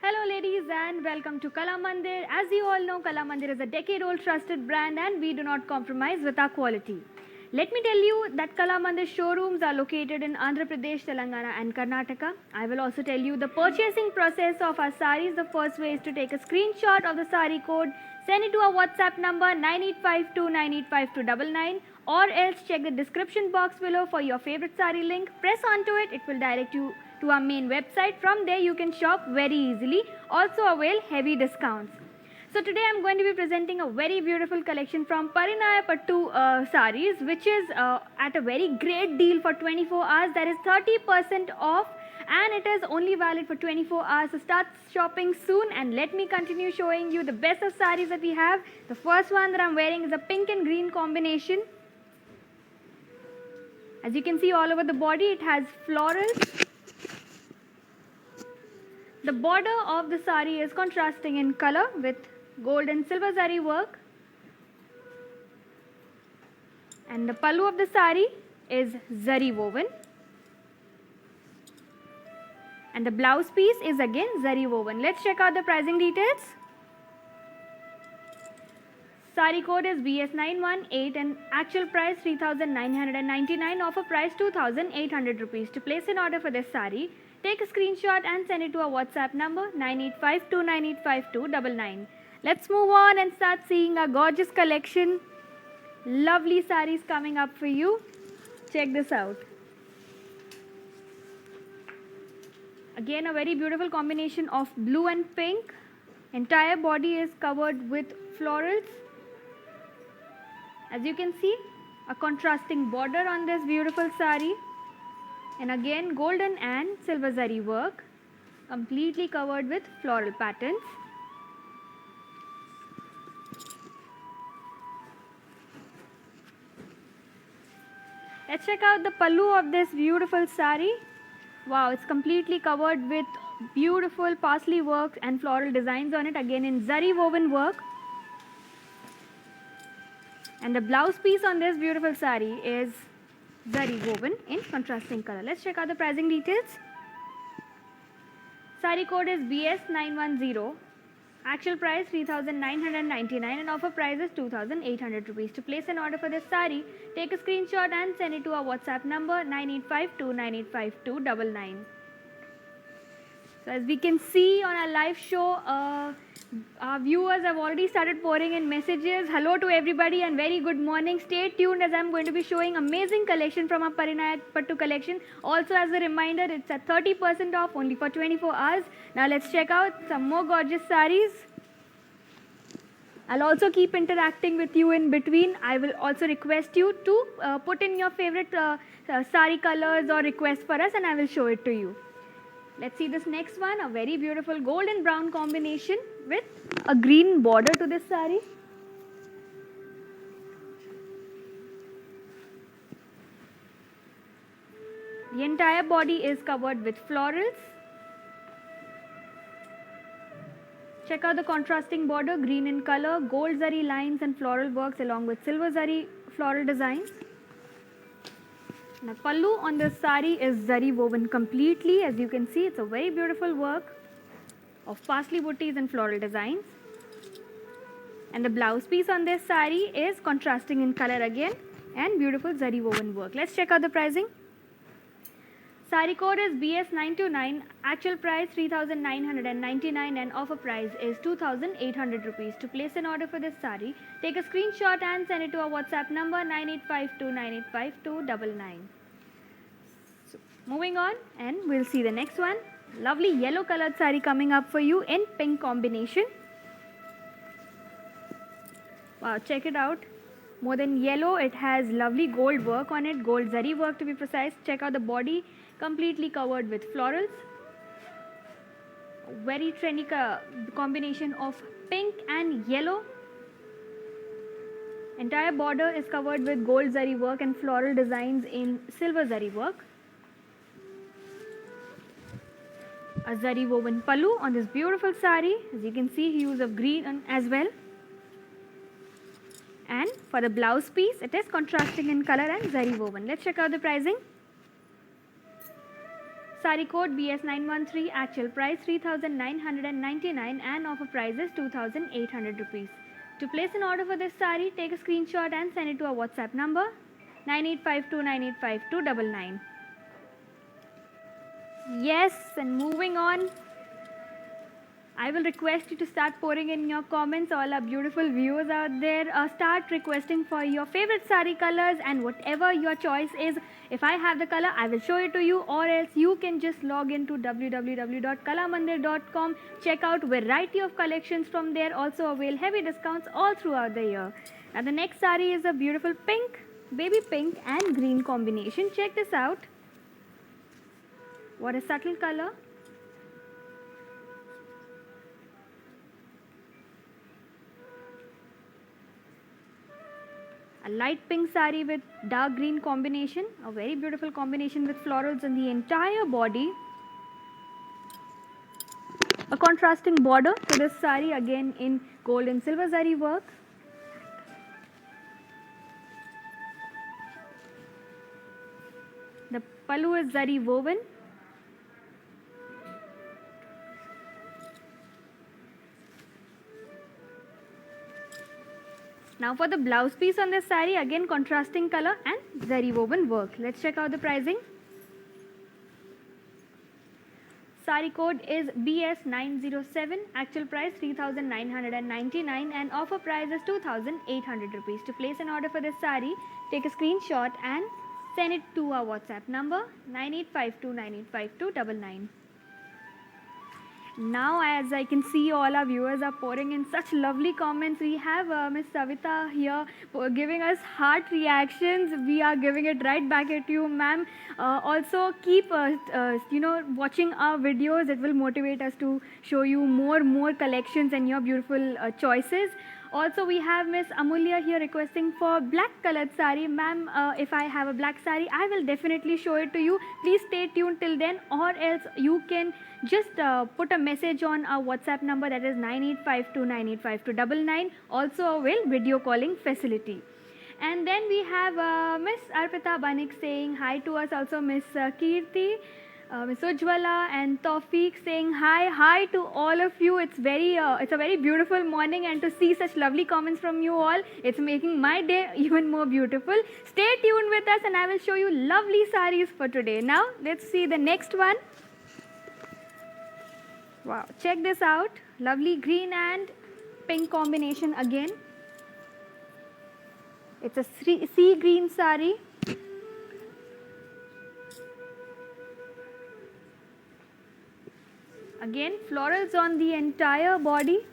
Hello ladies and welcome to Kala Mandir. As you all know, Kala Mandir is a decade-old trusted brand and we do not compromise with our quality. Let me tell you that Kala Mandir showrooms are located in Andhra Pradesh, Telangana and Karnataka. I will also tell you the purchasing process of our saris. The first way is to take a screenshot of the sari code, send it to our WhatsApp number 9852985299 or else check the description box below for your favorite sari link. Press onto it, it will direct you to our main website. From there you can shop very easily. Also avail heavy discounts. So today I'm going to be presenting a very beautiful collection from Parinaya Pattu saris, which is at a very great deal for 24 hours. There is 30% off and it is only valid for 24 hours. So start shopping soon and let me continue showing you the best of saris that we have. The first one that I'm wearing is a pink and green combination. As you can see all over the body, it has florals. The border of the sari is contrasting in color with gold and silver zari work. And the pallu of the sari is zari woven. And the blouse piece is again zari woven. Let's check out the pricing details. Sari code is BS918 and actual price 3,999, offer price 2,800 rupees. To place an order for this sari, take a screenshot and send it to our WhatsApp number 9852985299. Let's move on and start seeing our gorgeous collection. Lovely saris coming up for you. Check this out. Again a very beautiful combination of blue and pink. Entire body is covered with florals. As you can see, a contrasting border on this beautiful sari. And again golden and silver zari work, completely covered with floral patterns. Let's check out the pallu of this beautiful sari. Wow, it's completely covered with beautiful parsley work and floral designs on it, again in zari woven work. And the blouse piece on this beautiful sari is zari woven in contrasting color. Let's check out the pricing details. Sari code is BS910. Actual price 3,999 and offer price is 2,800 rupees. To place an order for this sari, take a screenshot and send it to our WhatsApp number 9852985299. So as we can see on our live show, our viewers have already started pouring in messages. Hello to everybody and very good morning. Stay tuned as I'm going to be showing amazing collection from our Parinaya Pattu collection. Also as a reminder, it's at 30% off only for 24 hours. Now let's check out some more gorgeous saris. I'll also keep interacting with you in between. I will also request you to put in your favorite sari colors or requests for us and I will show it to you. Let's see this next one, a very beautiful gold and brown combination with a green border to this sari. The entire body is covered with florals. Check out the contrasting border, green in color, gold zari lines and floral works along with silver zari floral designs. The pallu on this sari is zari woven completely. As you can see, it's a very beautiful work of parsley buttis and floral designs. And the blouse piece on this sari is contrasting in color again and beautiful zari woven work. Let's check out the pricing. Sari code is BS929. Actual price 3,999 and offer price is 2,800 rupees. To place an order for this sari, take a screenshot and send it to our WhatsApp number 9852985299. So, moving on and we'll see the next one. Lovely yellow colored sari coming up for you in pink combination. Wow, check it out. More than yellow, it has lovely gold work on it, gold zari work to be precise. Check out the body, completely covered with florals. Very trendy combination of pink and yellow. Entire border is covered with gold zari work and floral designs in silver zari work. A zari woven pallu on this beautiful sari. As you can see, hues of green as well. And for the blouse piece, it is contrasting in color and zari woven. Let's check out the pricing. Sari code BS913, actual price 3,999 and offer price is 2,800 rupees. To place an order for this sari, take a screenshot and send it to our WhatsApp number 9852985299. Yes, and moving on, I will request you to start pouring in your comments. All our beautiful viewers out there, start requesting for your favorite sari colors and whatever your choice is. If I have the color, I will show it to you, or else you can just log into www.kalamandir.com. Check out variety of collections from there. Also avail heavy discounts all throughout the year. Now the next sari is a beautiful pink, baby pink and green combination. Check this out. What a subtle color. A light pink sari with dark green combination, a very beautiful combination with florals on the entire body. A contrasting border to this sari, again in gold and silver zari work. The pallu is zari woven. Now for the blouse piece on this sari, again contrasting color and zari woven work. Let's check out the pricing. Sari code is BS907, actual price 3,999 and offer price is 2,800 rupees. To place an order for this sari, take a screenshot and send it to our WhatsApp number 9852985299. Now, as I can see, all our viewers are pouring in such lovely comments. We have Miss Savita here giving us heart reactions. We are giving it right back at you, ma'am. Also, keep watching our videos. It will motivate us to show you more collections and your beautiful choices. Also, we have Miss Amulya here requesting for black colored sari. Ma'am, if I have a black sari, I will definitely show it to you. Please stay tuned till then, or else you can just put a message on our WhatsApp number, that is 9852985299. Also avail video calling facility. And then we have Miss Arpita Banik saying hi to us. Also Miss Kirti, Miss Ujwala and Tawfiq saying hi to all of you. It's a very beautiful morning, and to see such lovely comments from you all, it's making my day even more beautiful. Stay tuned with us and I will show you lovely saris for today. Now let's see the next one. Wow, check this out. Lovely green and pink combination again. It's a sea green sari. Again, florals on the entire body.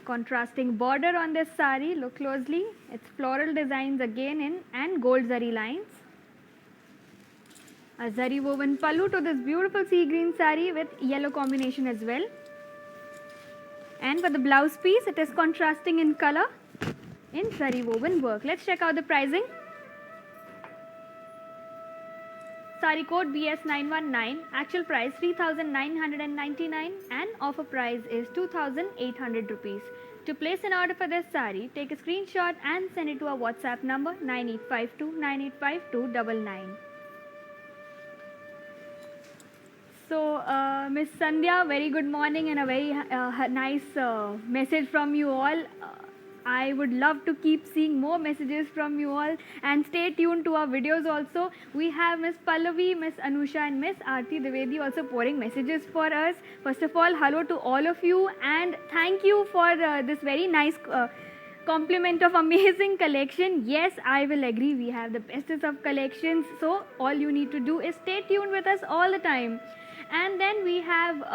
Contrasting border on this sari, look closely. It's floral designs again and gold zari lines. A zari woven pallu to this beautiful sea green sari with yellow combination as well. And for the blouse piece, it is contrasting in color in zari woven work. Let's check out the pricing. Sari code BS919, actual price 3,999 and offer price is 2,800 rupees. To place an order for this sari, take a screenshot and send it to our WhatsApp number 9852985299. So, Miss Sandhya, very good morning and a very nice message from you all. I would love to keep seeing more messages from you all, and stay tuned to our videos also. We have Miss Pallavi, Miss Anusha and Miss Aarti Dwivedi also pouring messages for us. First of all, hello to all of you and thank you for this very nice compliment of amazing collection. Yes, I will agree, we have the bestest of collections. So all you need to do is stay tuned with us all the time. And then we have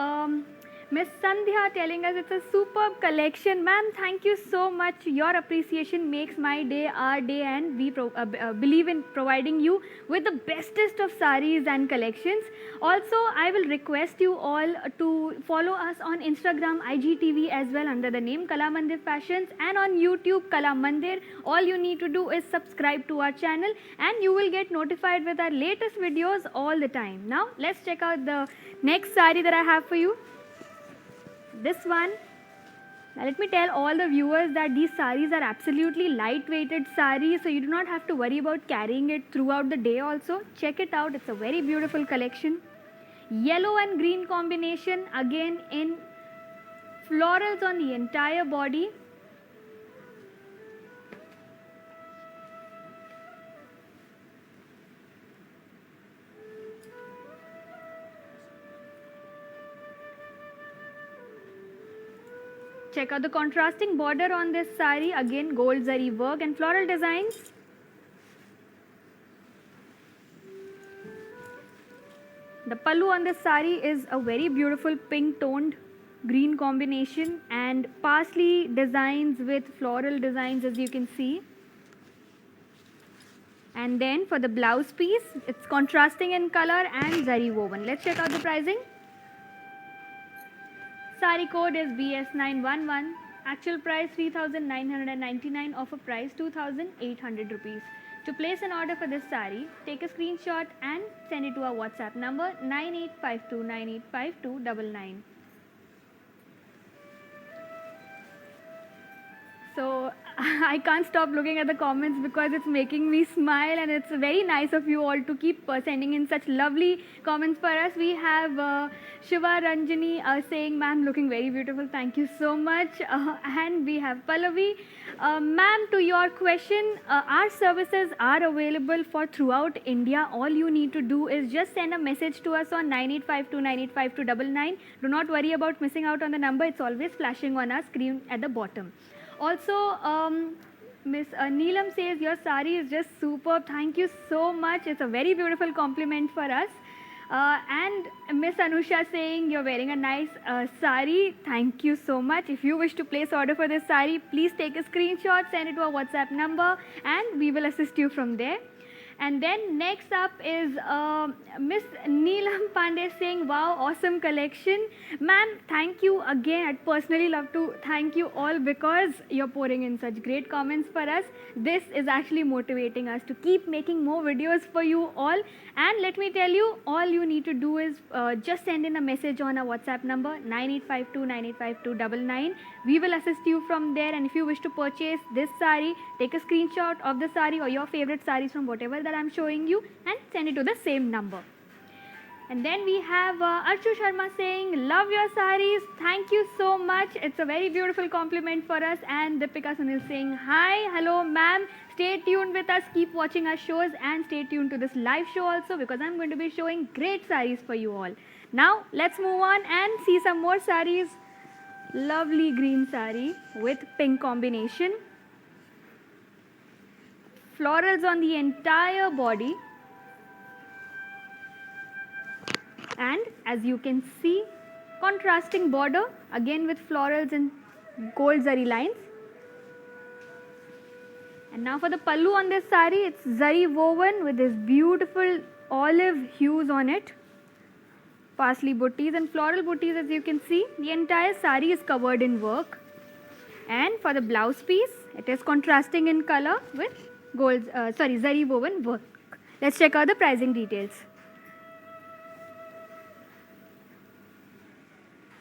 Miss Sandhya telling us it's a superb collection. Ma'am, thank you so much. Your appreciation makes my day, our day, and we believe in providing you with the bestest of saris and collections. Also, I will request you all to follow us on Instagram, IGTV as well under the name Kala Mandir Fashions, and on YouTube Kala Mandir. All you need to do is subscribe to our channel and you will get notified with our latest videos all the time. Now, let's check out the next sari that I have for you. This one, Let me tell all the viewers that these saris are absolutely lightweighted saris, so you do not have to worry about carrying it throughout the day also. Check it out, it's a very beautiful collection. Yellow and green combination, again in florals on the entire body. Check out the contrasting border on this sari, again gold zari work and floral designs. The pallu on this sari is a very beautiful pink toned green combination and parsley designs with floral designs, as you can see. And then for the blouse piece, it's contrasting in color and zari woven. Let's check out the pricing. Sari code is BS911. Actual price 3,999. Offer price 2,800 rupees. To place an order for this sari, take a screenshot and send it to our WhatsApp number 9852985299. So I can't stop looking at the comments because it's making me smile, and it's very nice of you all to keep sending in such lovely comments for us. We have Shiva Ranjani saying, ma'am, looking very beautiful. Thank you so much. And we have Pallavi. Ma'am, to your question, our services are available for throughout India. All you need to do is just send a message to us on 9852985299. Do not worry about missing out on the number. It's always flashing on our screen at the bottom. Also, Miss Neelam says, your sari is just superb. Thank you so much. It's a very beautiful compliment for us. And Miss Anusha saying, you're wearing a nice sari. Thank you so much. If you wish to place order for this sari, please take a screenshot, send it to our WhatsApp number, and we will assist you from there. And then next up is Miss Neelam Pandey saying, wow, awesome collection. Ma'am, thank you again. I'd personally love to thank you all because you're pouring in such great comments for us. This is actually motivating us to keep making more videos for you all. And let me tell you, all you need to do is just send in a message on our WhatsApp number 9852985299. We will assist you from there. And if you wish to purchase this sari, take a screenshot of the sari or your favorite saris from whatever that I'm showing you and send it to the same number. And then we have Archu Sharma saying, love your saris. Thank you so much. It's a very beautiful compliment for us. And Deepika Sunil saying, hi, hello, ma'am. Stay tuned with us. Keep watching our shows and stay tuned to this live show also because I'm going to be showing great saris for you all. Now, let's move on and see some more saris. Lovely green sari with pink combination. Florals on the entire body. And as you can see, contrasting border again with florals and gold zari lines. And now for the pallu on this sari, it's zari woven with this beautiful olive hues on it. Parsley butties and floral butties, as you can see. The entire sari is covered in work. And for the blouse piece, it is contrasting in color with zari woven work. Let's check out the pricing details.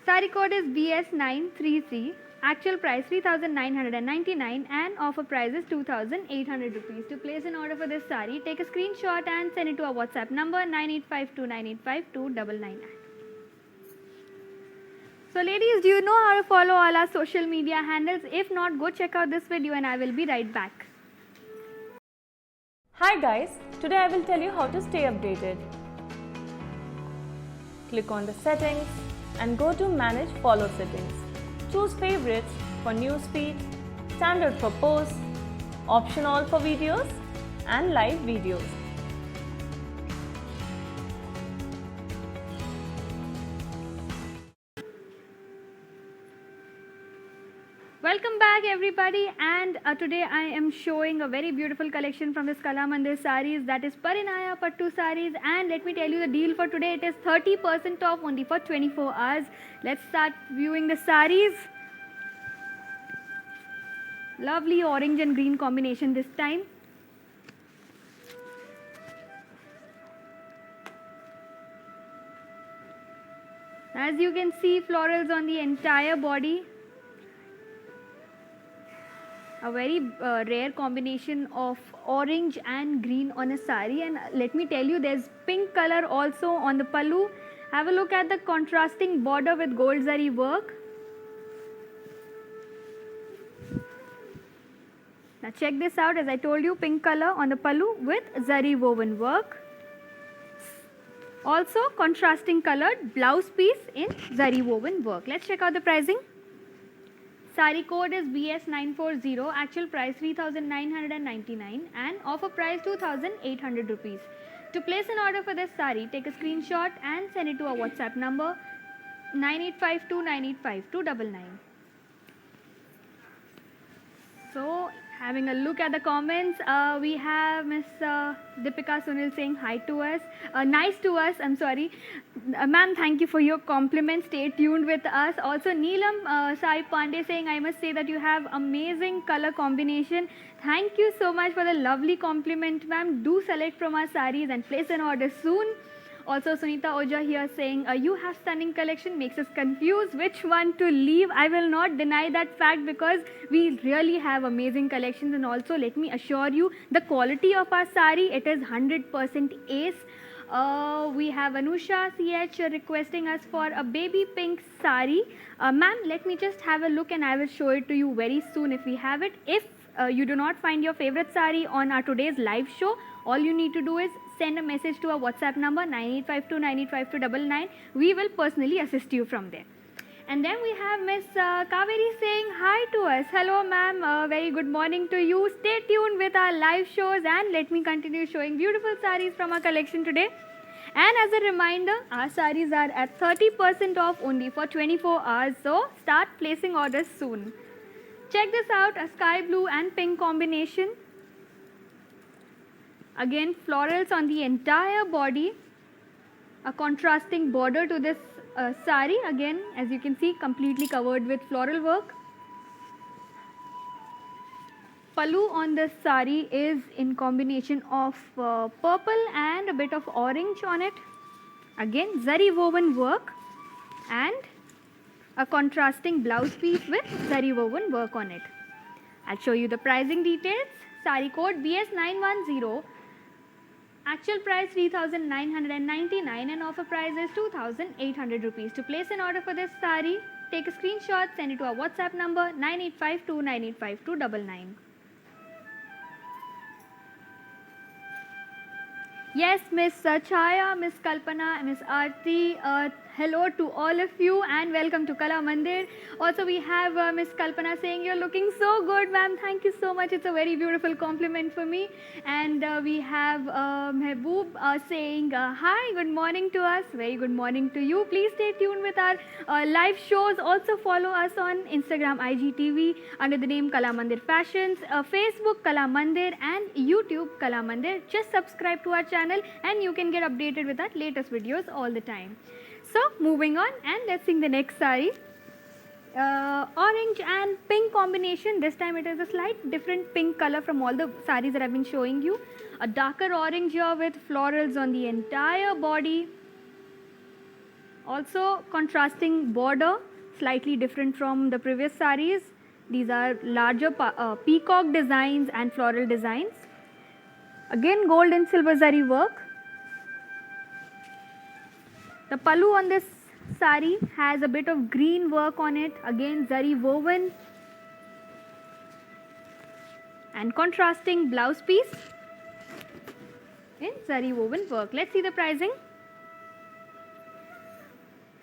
Sari code is BS933. Actual price 3,999 and offer price is 2,800 rupees. To place an order for this sari, take a screenshot and send it to our WhatsApp number 9852985299. So ladies, do you know how to follow all our social media handles? If not, go check out this video and I will be right back. Hi guys, today I will tell you how to stay updated. Click on the settings and go to manage follow settings. Choose favorites for newsfeed, standard for posts, option all for videos and live videos. Welcome back everybody, and today I am showing a very beautiful collection from this Kala Mandir saris, that is Parinaya Pattu saris. And let me tell you the deal for today, it is 30% off only for 24 hours. Let's start viewing the saris. Lovely orange and green combination this time. As you can see, florals on the entire body. a very rare combination of orange and green on a sari, and let me tell you, there's pink color also on the pallu. Have a look at the contrasting border with gold zari work. Now check this out, as I told you, pink color on the pallu with zari woven work. Also contrasting colored blouse piece in zari woven work. Let's check out the pricing. Sari code is BS940, actual price 3,999 and offer price 2,800 rupees. To place an order for this sari, take a screenshot and send it to our WhatsApp number 9852985299. So, having a look at the comments, we have Miss Deepika Sunil saying hi to us, nice to us, I'm sorry. Ma'am, thank you for your compliment, stay tuned with us. Also Neelam Sai Pandey saying, I must say that you have amazing color combination. Thank you so much for the lovely compliment, ma'am. Do select from our saris and place an order soon. Also Sunita Oja here saying, you have stunning collection, makes us confused which one to leave. I will not deny that fact because we really have amazing collections, and also let me assure you, the quality of our sari, it is 100% ace. We have Anusha CH requesting us for a baby pink sari. Ma'am, let me just have a look and I will show it to you very soon if we have it. If you do not find your favorite sari on our today's live show, all you need to do is send a message to our WhatsApp number 9852985299. We will personally assist you from there. And then we have Miss Kaveri saying hi to us. Hello ma'am, very good morning to you. Stay tuned with our live shows and let me continue showing beautiful saris from our collection today. And as a reminder, our saris are at 30% off only for 24 hours. So start placing orders soon. Check this out, a sky blue and pink combination. Again, florals on the entire body, a contrasting border to this sari, again as you can see, completely covered with floral work. Pallu on this sari is in combination of purple and a bit of orange on it. Again, zari woven work and a contrasting blouse piece with zari woven work on it. I'll show you the pricing details. Sari code BS910. Actual price 3,999 and offer price is 2,800 rupees. To place an order for this sari, take a screenshot, send it to our WhatsApp number 9852985299. Yes, Miss Chaya, Miss Kalpana, Miss Aarti, hello to all of you and welcome to Kala Mandir. Also we have Miss Kalpana saying, you're looking so good ma'am, thank you so much, it's a very beautiful compliment for me. And we have Mehboob saying hi, good morning to us, very good morning to you. Please stay tuned with our live shows. Also follow us on Instagram IGTV under the name Kala Mandir Fashions, Facebook Kala Mandir and YouTube Kala Mandir. Just subscribe to our channel and you can get updated with our latest videos all the time. So moving on, and let's sing the next sari. Orange and pink combination. This time it is a slight different pink color from all the saris that I've been showing you. A darker orange here with florals on the entire body. Also contrasting border, slightly different from the previous saris. These are larger peacock designs and floral designs. Again gold and silver zari work. The pallu on this sari has a bit of green work on it, again zari woven, and contrasting blouse piece in zari woven work. Let's see the pricing.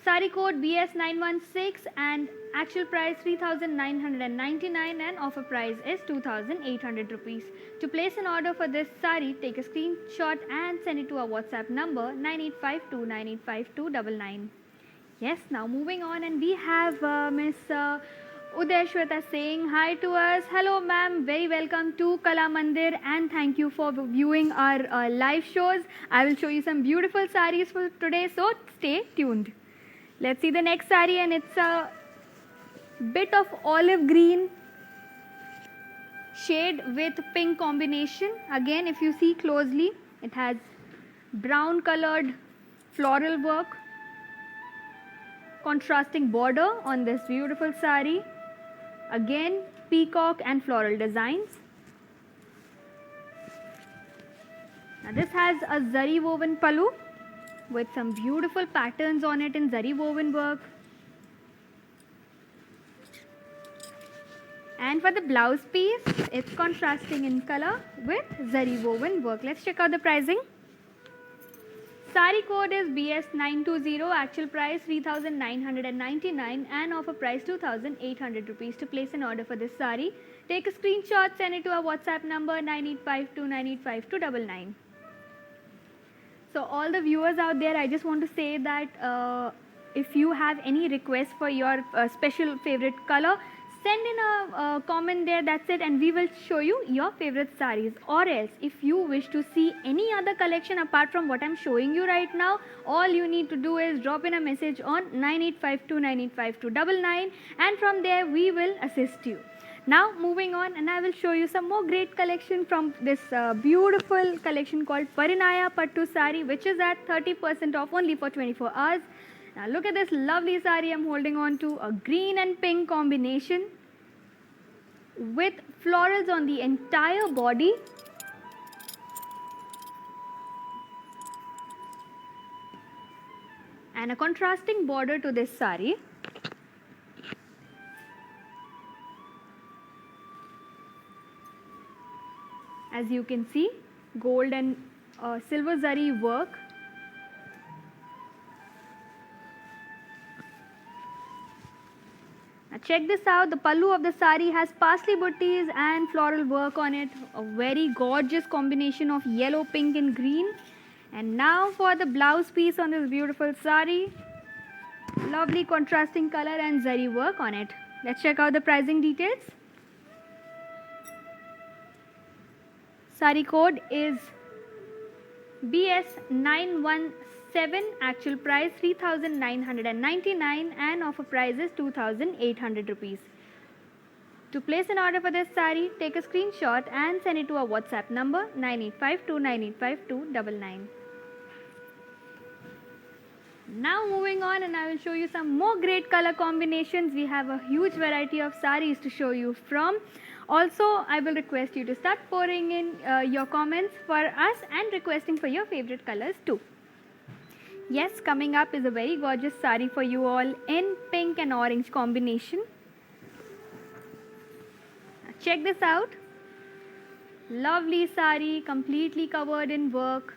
Sari code BS916 and actual price 3,999 and offer price is 2,800 rupees. To place an order for this sari, take a screenshot and send it to our WhatsApp number 9852985299. Yes, now moving on, and we have Miss Udeshwata saying hi to us. Hello ma'am, very welcome to Kala Mandir and thank you for viewing our live shows. I will show you some beautiful saris for today, so stay tuned. Let's see the next sari, and it's a bit of olive green shade with pink combination. Again, if you see closely, it has brown colored floral work, contrasting border on this beautiful sari. Again, peacock and floral designs. Now this has a zari woven pallu with some beautiful patterns on it in zari woven work. And for the blouse piece, it's contrasting in color with zari woven work. Let's check out the pricing. Sari code is BS920, actual price 3,999 and offer price 2,800 rupees. To place an order for this sari, take a screenshot, send it to our WhatsApp number 9852985299. So all the viewers out there, I just want to say that if you have any request for your special favorite color, send in a comment there, that's it, and we will show you your favorite saris. Or else, if you wish to see any other collection apart from what I'm showing you right now, all you need to do is drop in a message on 9852985299, and from there we will assist you. Now moving on, and I will show you some more great collection from this beautiful collection called Parinaya Pattu Sari, which is at 30% off only for 24 hours. Now look at this lovely sari I'm holding on to, a green and pink combination with florals on the entire body. And a contrasting border to this sari. As you can see, gold and silver zari work. Now check this out, the pallu of the sari has parsley buttis and floral work on it, a very gorgeous combination of yellow, pink and green. And now for the blouse piece on this beautiful sari, lovely contrasting color and zari work on it. Let's check out the pricing details. Sari code is BS917, actual price 3,999 and offer price is 2,800 rupees. To place an order for this sari, take a screenshot and send it to our WhatsApp number 9852985299. Now moving on, and I will show you some more great color combinations. We have a huge variety of saris to show you from. Also, I will request you to start pouring in your comments for us and requesting for your favorite colors too. Yes, coming up is a very gorgeous sari for you all in pink and orange combination. Check this out. Lovely sari, completely covered in work.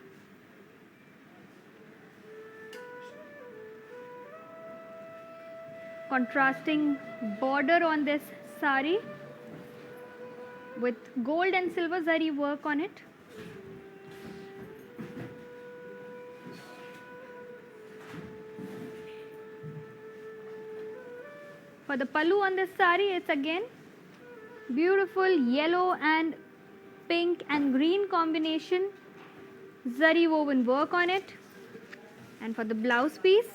Contrasting border on this sari with gold and silver zari work on it. For the pallu on this sari, it's again beautiful yellow and pink and green combination, zari woven work on it. And for the blouse piece,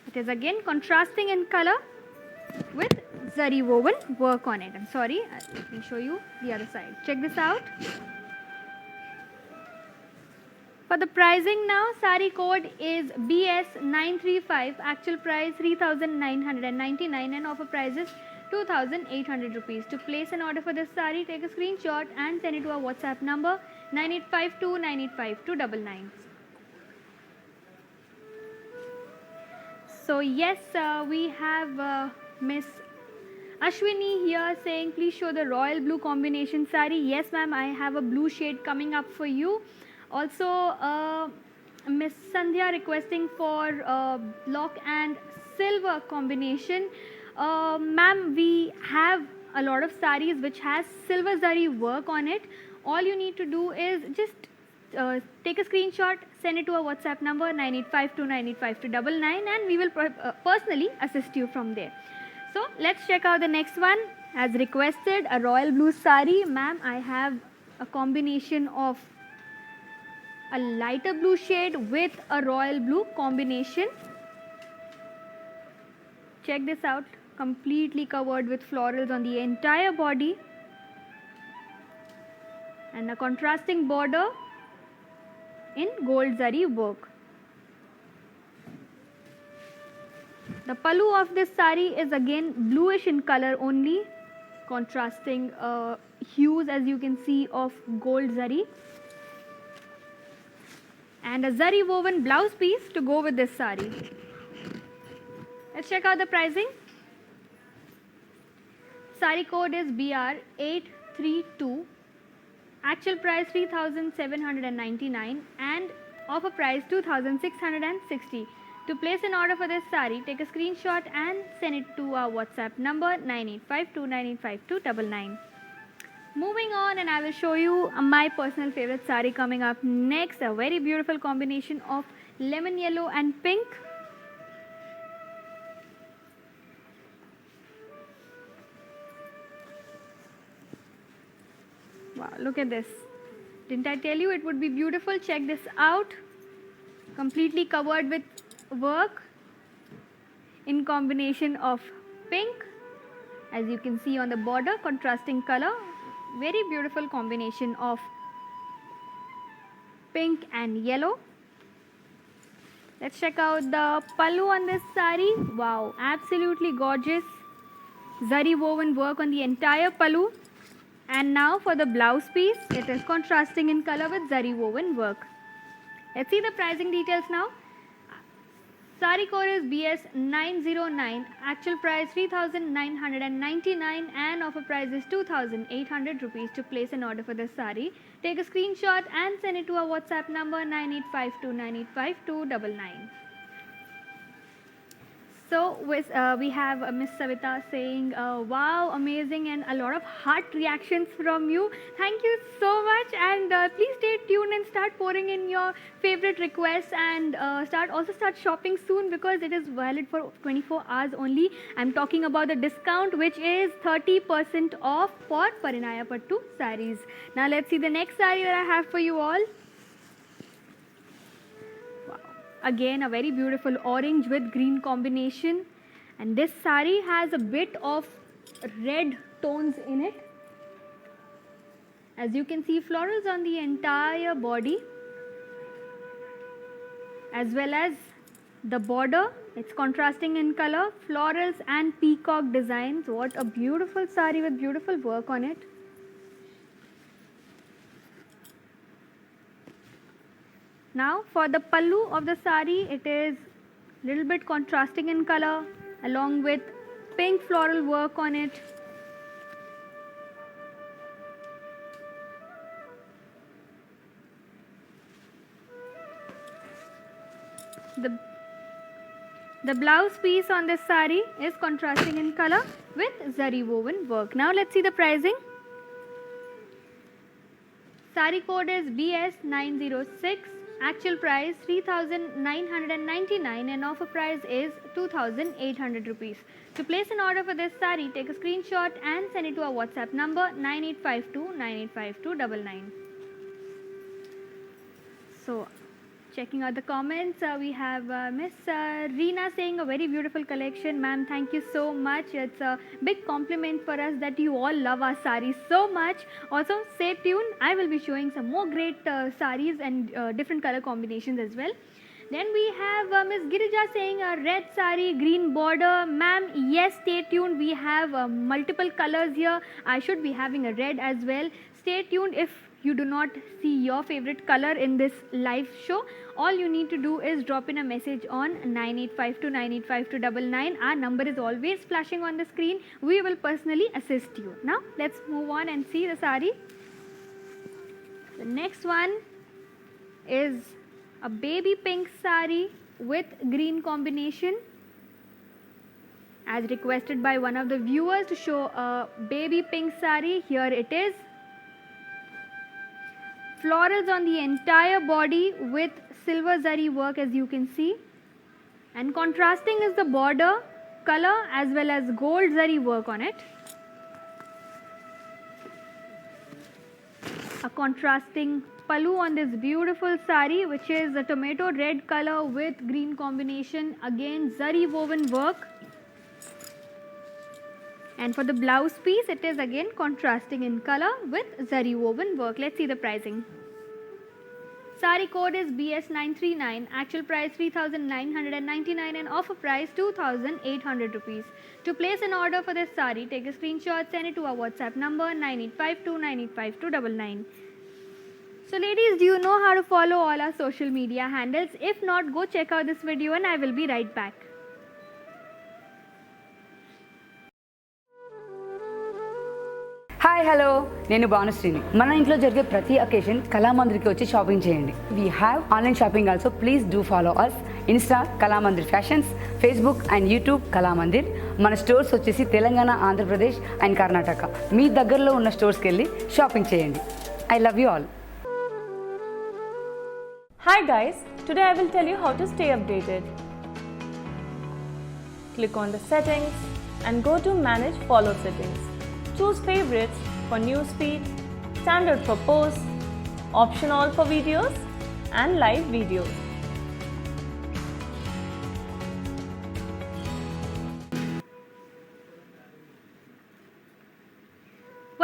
it is again contrasting in color with zari woven work on it. I'm sorry, let me show you the other side. Check this out. For the pricing now, sari code is BS935, actual price 3,999 and offer price is 2,800 rupees. To place an order for this sari, take a screenshot and send it to our WhatsApp number 9852985299. So yes, we have Miss Ashwini here saying, please show the royal blue combination sari. Yes ma'am, I have a blue shade coming up for you. Also, Miss Sandhya requesting for block and silver combination. Ma'am, we have a lot of saris which has silver zari work on it. All you need to do is just take a screenshot, send it to our WhatsApp number 9852985299 and we will personally assist you from there. So let's check out the next one. As requested, a royal blue sari. Ma'am, I have a combination of a lighter blue shade with a royal blue combination. Check this out, completely covered with florals on the entire body and a contrasting border in gold zari work. The pallu of this sari is again bluish in color only, contrasting hues as you can see of gold zari, and a zari woven blouse piece to go with this sari. Let's check out the pricing. Sari code is BR832. Actual price 3,799 and offer price 2,660. To place an order for this sari, take a screenshot and send it to our WhatsApp number 9852985299. Moving on, and I will show you my personal favorite sari coming up next. A very beautiful combination of lemon yellow and pink. Wow, look at this. Didn't I tell you it would be beautiful? Check this out. Completely covered with work in combination of pink, as you can see on the border, contrasting color. Very beautiful combination of pink and yellow. Let's check out the pallu on this sari. Wow, absolutely gorgeous. Zari woven work on the entire pallu. And now for the blouse piece, it is contrasting in color with zari woven work. Let's see the pricing details now. Sari code is BS909. Actual price 3,999 and offer price is 2,800 rupees. To place an order for this sari, take a screenshot and send it to our WhatsApp number 9852985299. So we have Miss Savita saying, wow, amazing, and a lot of heart reactions from you. Thank you so much, and please stay tuned and start pouring in your favorite requests, and also start shopping soon because it is valid for 24 hours only. I'm talking about the discount, which is 30% off for Parinaya Pattu sarees. Now let's see the next saree that I have for you all. Again, a very beautiful orange with green combination, and this sari has a bit of red tones in it. As you can see, florals on the entire body, as well as the border. It's contrasting in color, florals and peacock designs. What a beautiful sari with beautiful work on it. Now for the pallu of the sari, it is a little bit contrasting in color along with pink floral work on it. The blouse piece on this sari is contrasting in color with zari woven work. Now let's see the pricing. Sari code is BS906. Actual price 3,999 and offer price is 2,800 rupees. To place an order for this sari, take a screenshot and send it to our WhatsApp number 9852985299. So, checking out the comments, we have Miss Reena saying a very beautiful collection. Ma'am, thank you so much. It's a big compliment for us that you all love our saris so much. Also, stay tuned. I will be showing some more great saris and different color combinations as well. Then we have Miss Girija saying a red sari, green border. Ma'am, yes, stay tuned. We have multiple colors here. I should be having a red as well. Stay tuned. If you do not see your favorite color in this live show, all you need to do is drop in a message on 9852985299. Our number is always flashing on the screen. We will personally assist you. Now let's move on and see the sari. The next one is a baby pink sari with green combination, as requested by one of the viewers to show a baby pink sari. Here it is. Florals on the entire body with silver zari work, as you can see, and contrasting is the border color as well as gold zari work on it. A contrasting pallu on this beautiful sari, which is a tomato red color with green combination, again zari woven work. And for the blouse piece, it is again contrasting in color with zari woven work. Let's see the pricing. Sari code is BS939, actual price 3,999 and offer price 2,800 rupees. To place an order for this sari, take a screenshot, send it to our WhatsApp number 9852985299. So ladies, do you know how to follow all our social media handles? If not, go check out this video and I will be right back. Hi hello నేను భానుశ్రీని మన ఇంట్లో జరిగే ప్రతి occasion కళామందిర్కి వచ్చి shopping చేయండి we have online shopping also please do follow us Insta Kalamandir fashions Facebook and YouTube Kalamandir మన stores వచ్చేసి Telangana Andhra Pradesh and Karnataka మీ దగ్గరలో ఉన్న స్టోర్స్కి వెళ్ళి షాపింగ్ చేయండి I love you all Hi guys, today I will tell you how to stay updated. Click on the settings and go to manage follow settings. Choose favorites for newsfeed, standard for posts, option all for videos and live videos.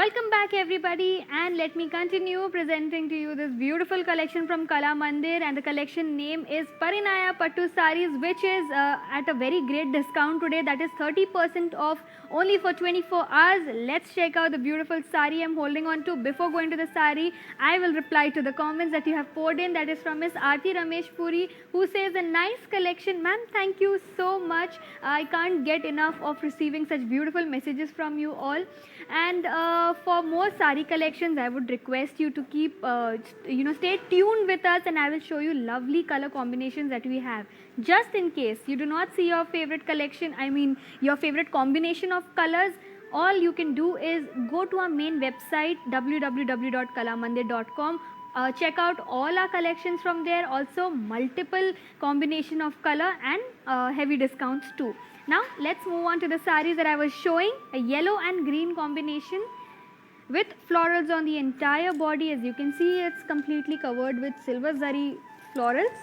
Welcome back everybody, and let me continue presenting to you this beautiful collection from Kala Mandir, and the collection name is Parinaya Pattu Sarees, which is at a very great discount today, that is 30% off only for 24 hours. Let's check out the beautiful saree I'm holding on to. Before going to the saree, I will reply to the comments that you have poured in. That is from Miss Aarti Ramesh Puri, who says a nice collection. Ma'am, thank you so much. I can't get enough of receiving such beautiful messages from you all. And for more sari collections, I would request you to keep, stay tuned with us, and I will show you lovely color combinations that we have. Just in case you do not see your favorite collection, your favorite combination of colors, all you can do is go to our main website www.kalamandir.com. Check out all our collections from there. Also, multiple combination of color and heavy discounts too. Now, let's move on to the sarees that I was showing. A yellow and green combination with florals on the entire body. As you can see, it's completely covered with silver zari florals.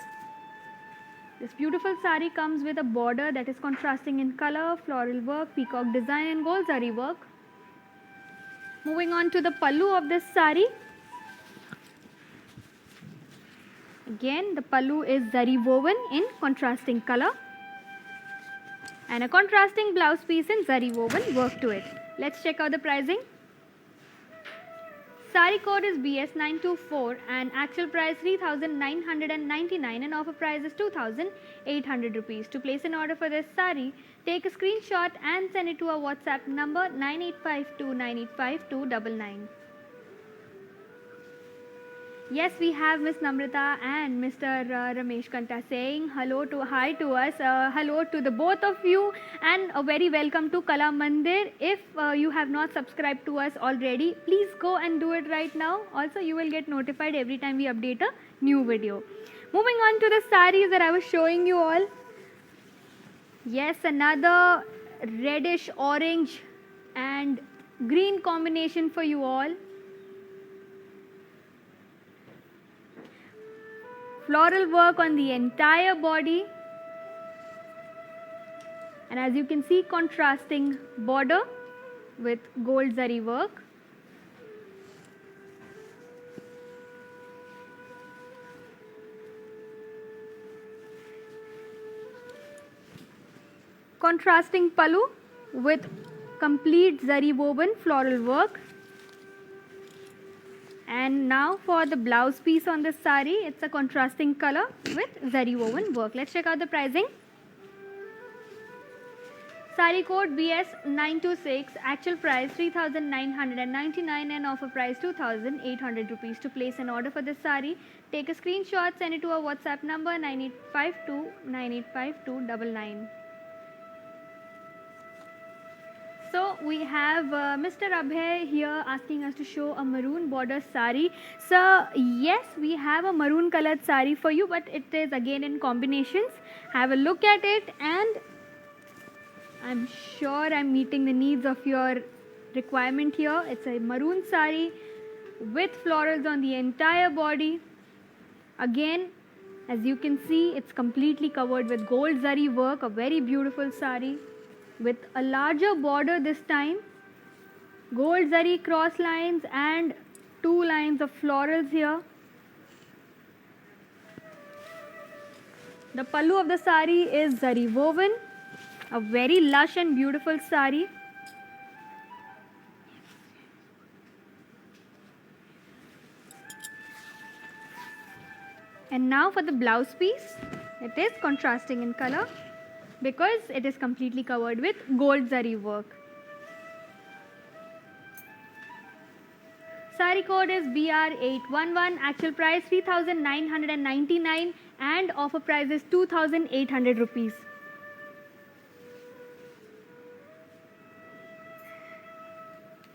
This beautiful saree comes with a border that is contrasting in color, floral work, peacock design and gold zari work. Moving on to the pallu of this saree. Again, the pallu is zari woven in contrasting color, and a contrasting blouse piece in zari woven work to it. Let's check out the pricing. Sari code is BS924 and actual price 3,999 and offer price is 2,800 rupees. To place an order for this sari, take a screenshot and send it to our WhatsApp number 9852985299. Yes, we have Miss Namrata and Mr. Ramesh Kanta saying hi to us. Hello to the both of you, and a very welcome to Kala Mandir. If you have not subscribed to us already, please go and do it right now. Also, you will get notified every time we update a new video. Moving on to the sarees that I was showing you all. Yes, another reddish orange and green combination for you all. Floral work on the entire body, and as you can see, contrasting border with gold zari work. Contrasting pallu with complete zari woven floral work. And now for the blouse piece on this saree, it's a contrasting color with zari woven work. Let's check out the pricing. Saree code BS926, actual price 3,999 and offer price 2,800 rupees. To place an order for this saree, take a screenshot, send it to our WhatsApp number 9852985299. So we have Mr. Abhay here asking us to show a maroon border sari. So yes, we have a maroon colored sari for you, but it is again in combinations. Have a look at it, and I'm sure I'm meeting the needs of your requirement here. It's a maroon sari with florals on the entire body. Again, as you can see, it's completely covered with gold zari work, a very beautiful sari with a larger border this time, gold zari cross lines and 2 lines of florals here. The pallu of the sari is zari woven, a very lush and beautiful sari. And now for the blouse piece, it is contrasting in color because it is completely covered with gold zari work. Sari code is BR811, actual price 3,999 and offer price is 2,800 rupees.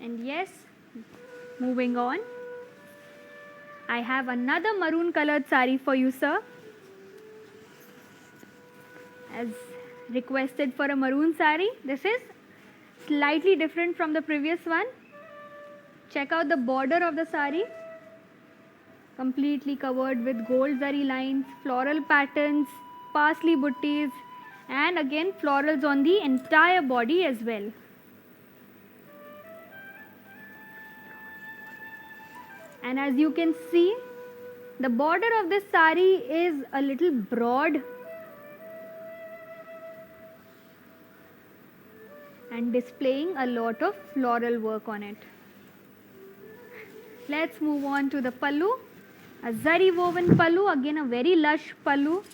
And yes, moving on, I have another maroon colored sari for you, sir. As requested for a maroon sari, this is slightly different from the previous one. Check out the border of the sari, completely covered with gold zari lines, floral patterns, parsley buttis, and again florals on the entire body as well. And as you can see, the border of this sari is a little broad and displaying a lot of floral work on it. Let's move on to the pallu. A zari woven pallu, again a very lush pallu.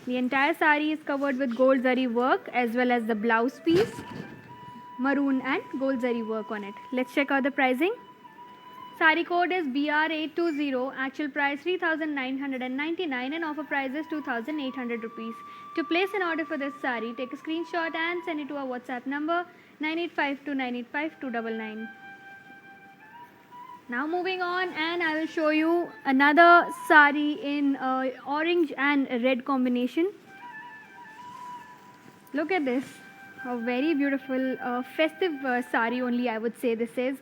The entire sari is covered with gold zari work as well as the blouse piece, maroon and gold zari work on it. Let's check out the pricing. Sari code is BR820, actual price 3,999 and offer price is 2,800 rupees. To place an order for this sari, take a screenshot and send it to our WhatsApp number 9852985299. Now moving on, and I will show you another sari in orange and red combination. Look at this, a very beautiful festive sari only I would say this is,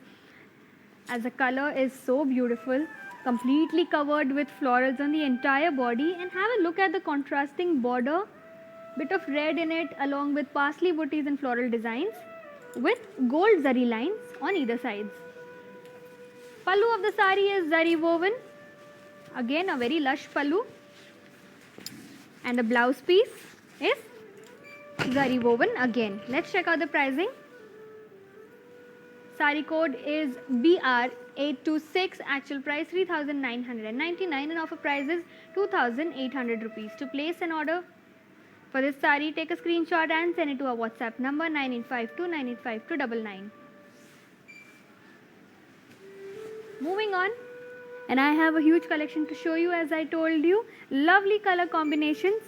as the color is so beautiful, completely covered with florals on the entire body, and have a look at the contrasting border, bit of red in it along with parsley buttis and floral designs with gold zari lines on either sides. Pallu of the sari is zari woven, again a very lush pallu, and the blouse piece is zari woven again. Let's check out the pricing. Sari code is BR826, actual price 3,999 and offer price is 2,800 rupees. To place an order for this sari, take a screenshot and send it to our WhatsApp number 9852985299. Moving on, and I have a huge collection to show you, as I told you. Lovely color combinations.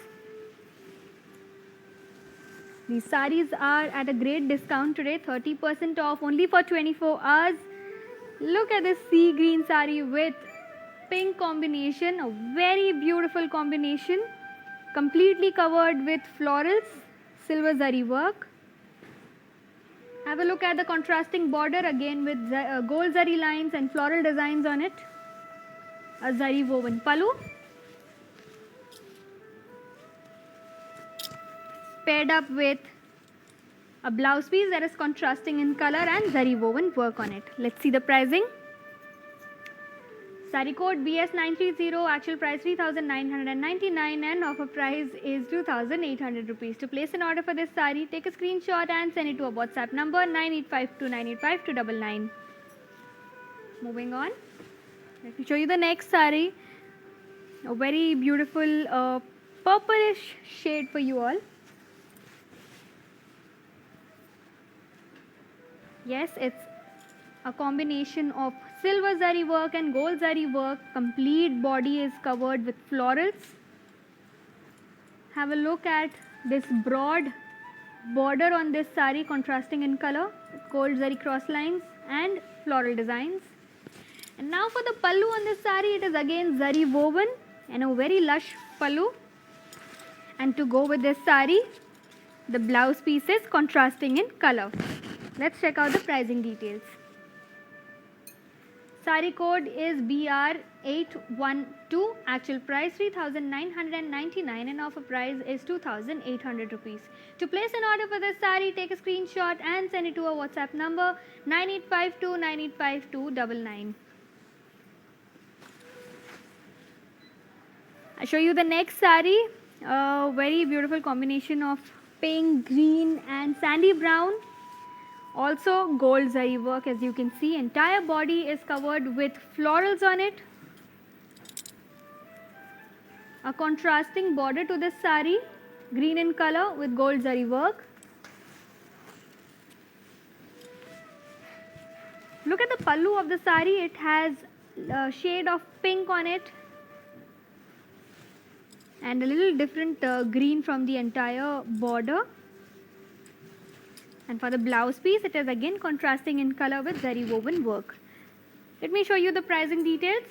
These saris are at a great discount today, 30% off only for 24 hours. Look at this sea green sari with pink combination, a very beautiful combination, completely covered with florals, silver zari work. Have a look at the contrasting border, again with gold zari lines and floral designs on it. A zari woven pallu, paired up with a blouse piece that is contrasting in color and zari woven work on it. Let's see the pricing. Sari code BS930, actual price 3,999 and offer price is 2,800 rupees. To place an order for this sari, take a screenshot and send it to our WhatsApp number 9852985299. Moving on, let me show you the next sari. A very beautiful purplish shade for you all. Yes, it's a combination of silver zari work and gold zari work. Complete body is covered with florals. Have a look at this broad border on this sari, contrasting in color, gold zari cross lines and floral designs. And now for the pallu on this sari, it is again zari woven and a very lush pallu. And to go with this sari, the blouse piece is contrasting in color. Let's check out the pricing details. Sari code is BR812, actual price 3,999 and offer price is 2,800 rupees. To place an order for this sari, take a screenshot and send it to our WhatsApp number 9852985299. I'll show you the next sari. A very beautiful combination of pink, green and sandy brown. Also gold zari work, as you can see. Entire body is covered with florals on it. A contrasting border to this sari, green in color with gold zari work. Look at the pallu of the sari. It has a shade of pink on it and a little different green from the entire border. And for the blouse piece, it is again contrasting in color with zari woven work. Let me show you the pricing details.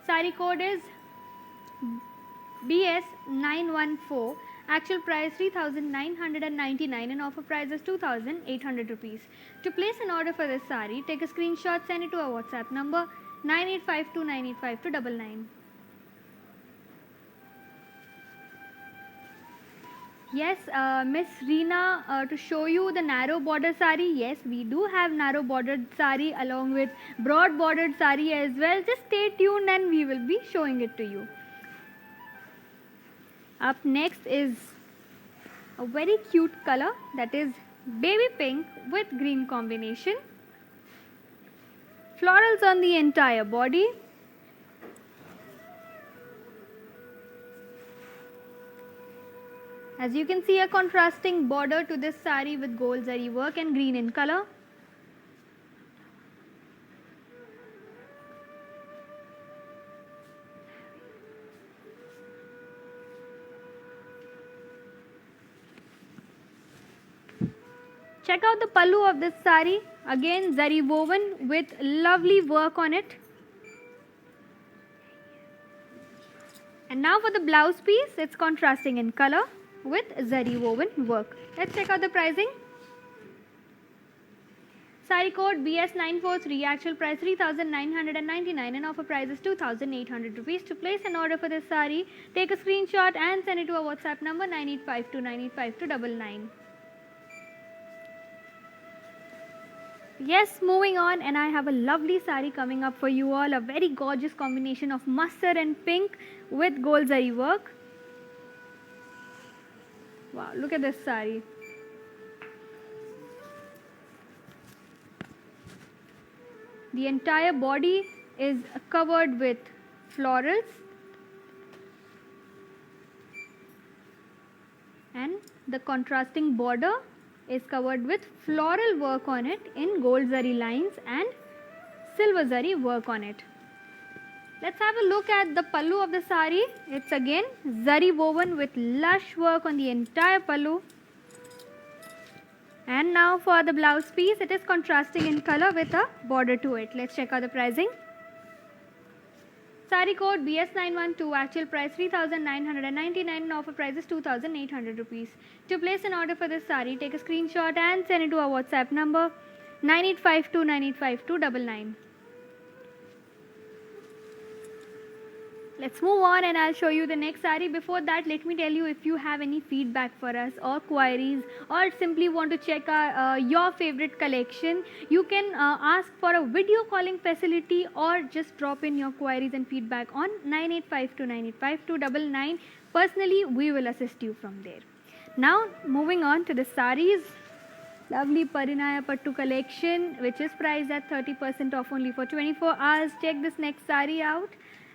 Sari code is BS914. Actual price 3,999 and offer price is 2,800 rupees. To place an order for this sari, take a screenshot, send it to our WhatsApp number 9852985299. Yes, Miss Reena, to show you the narrow border sari, yes, we do have narrow bordered sari along with broad bordered sari as well. Just stay tuned and we will be showing it to you. Up next is a very cute color, that is baby pink with green combination. Florals on the entire body. As you can see, a contrasting border to this sari with gold zari work and green in color. Check out the pallu of this sari. Again, zari woven with lovely work on it. And now for the blouse piece, it's contrasting in color with zari woven work. Let's check out the pricing. Sari code BS943, actual price 3,999 and offer price is 2,800 rupees. To place an order for this sari, take a screenshot and send it to our WhatsApp number 9852985299. Yes, moving on, and I have a lovely sari coming up for you all. A very gorgeous combination of mustard and pink with gold zari work. Wow, look at this sari. The entire body is covered with florals and the contrasting border is covered with floral work on it in gold zari lines and silver zari work on it. Let's have a look at the pallu of the sari. It's again zari woven with lush work on the entire pallu. And now for the blouse piece, it is contrasting in color with a border to it. Let's check out the pricing. Sari code BS912, actual price 3,999 and offer price is 2,800 rupees. To place an order for this sari, take a screenshot and send it to our WhatsApp number 9852985299. Let's move on and I'll show you the next sari. Before that, let me tell you, if you have any feedback for us or queries or simply want to check your favorite collection, you can ask for a video calling facility or just drop in your queries and feedback on 9852985299. Personally, we will assist you from there. Now, moving on to the saris. Lovely Parinaya Pattu collection, which is priced at 30% off only for 24 hours. Check this next sari out.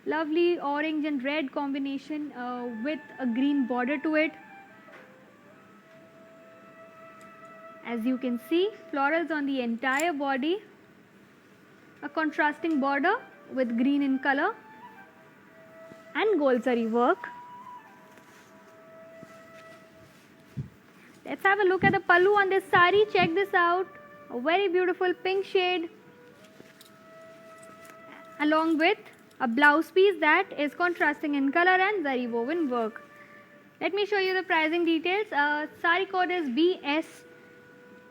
Lovely orange and red combination with a green border to it. As you can see, florals on the entire body. A contrasting border with green in color and gold zari work. Let's have a look at the pallu on this sari. Check this out. A very beautiful pink shade along with a blouse piece that is contrasting in color and zari woven work. Let me show you the pricing details. Sari code is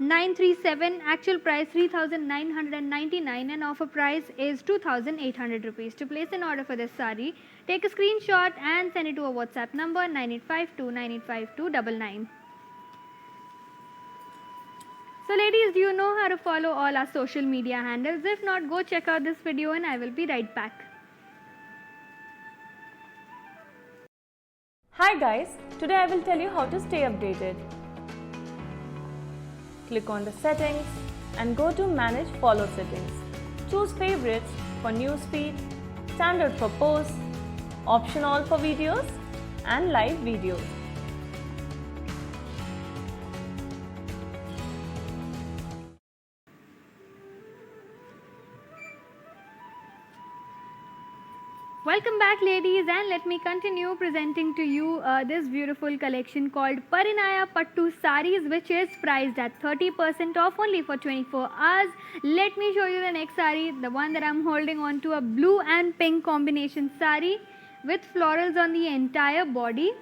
BS937, actual price 3,999 and offer price is 2,800 rupees. To place an order for this sari, take a screenshot and send it to our WhatsApp number 9852985299. So ladies, do you know how to follow all our social media handles? If not, go check out this video and I will be right back. Hi guys, today I will tell you how to stay updated. Click on the settings and go to manage follow settings. Choose favorites for newsfeed, standard for posts, option all for videos and live videos. Welcome back, ladies, and let me continue presenting to you this beautiful collection called Parinaya Pattu Saris, which is priced at 30% off only for 24 hours. Let me show you the next sari, the one that I'm holding on to, a blue and pink combination sari with florals on the entire body.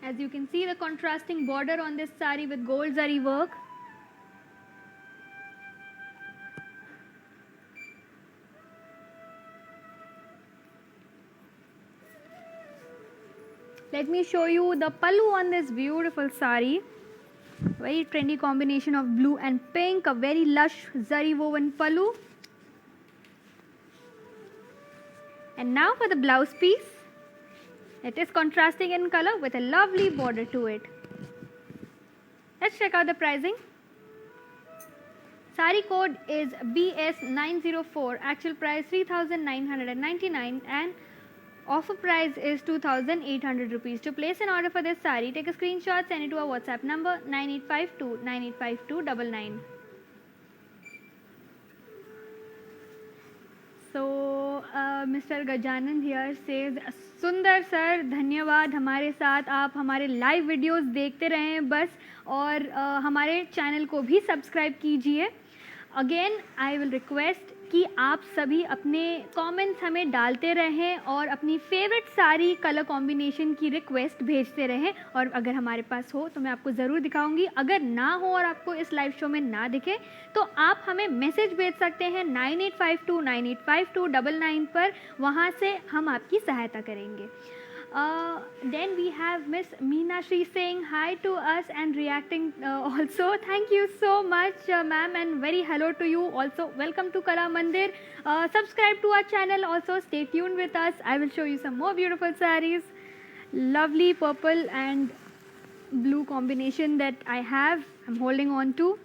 As you can see, the contrasting border on this sari with gold zari work. Let me show you the pallu on this beautiful sari. Very trendy combination of blue and pink, a very lush zari woven pallu. And now for the blouse piece. It is contrasting in color with a lovely border to it. Let's check out the pricing. Sari code is BS904. Actual price 3,999 and offer price is 2,800 rupees. To place an order for this sari, take a screenshot, send it to our WhatsApp number 9852 985299. So Mr. Gajanan here says, सुंदर sir धन्यवाद, हमारे साथ आप हमारे live videos देखते रहें बस, और हमारे चैनल को भी सब्सक्राइब कीजिए. अगेन आई विल रिक्वेस्ट कि आप सभी अपने कमेंट्स हमें डालते रहें और अपनी फेवरेट सारी कलर कॉम्बिनेशन की रिक्वेस्ट भेजते रहें, और अगर हमारे पास हो तो मैं आपको ज़रूर दिखाऊंगी. अगर ना हो और आपको इस लाइव शो में ना दिखे तो आप हमें मैसेज भेज सकते हैं 9852 985299 पर, वहाँ से हम आपकी सहायता करेंगे. Then we have Miss Meena Shri saying hi to us and reacting also. Thank you so much, ma'am, and very hello to you also. Welcome to Kala Mandir. Subscribe to our channel also. Stay tuned with us. I will show you some more beautiful sarees. Lovely purple and blue combination that I have. I'm holding on to.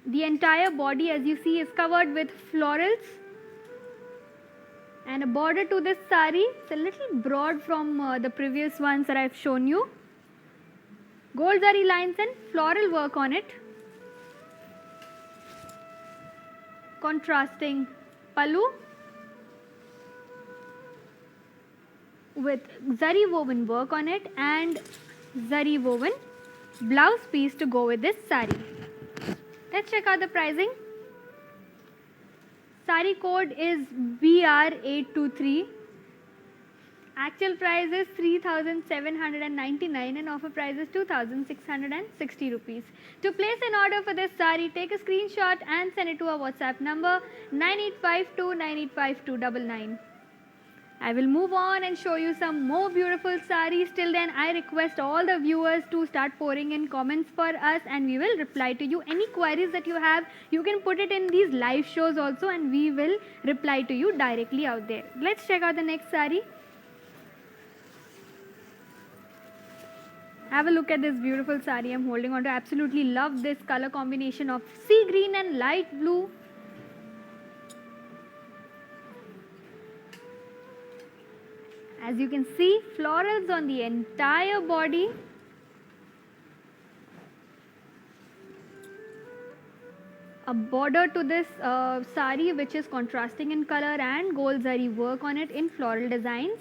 The entire body, as you see, is covered with florals. And a border to this sari. It's a little broad from the previous ones that I've shown you. Gold zari lines and floral work on it. Contrasting pallu with zari woven work on it and zari woven blouse piece to go with this sari. Let's check out the pricing. Sari code is BR823. Actual price is 3,799 and offer price is 2,660 rupees. To place an order for this sari, take a screenshot and send it to our WhatsApp number 9852 985299. I will move on and show you some more beautiful saris. Till then, I request all the viewers to start pouring in comments for us and we will reply to you. Any queries that you have, you can put it in these live shows also and we will reply to you directly out there. Let's check out the next sari. Have a look at this beautiful sari I'm holding on to. Absolutely love this color combination of sea green and light blue. As you can see, florals on the entire body. A border to this sari which is contrasting in color and gold zari work on it in floral designs.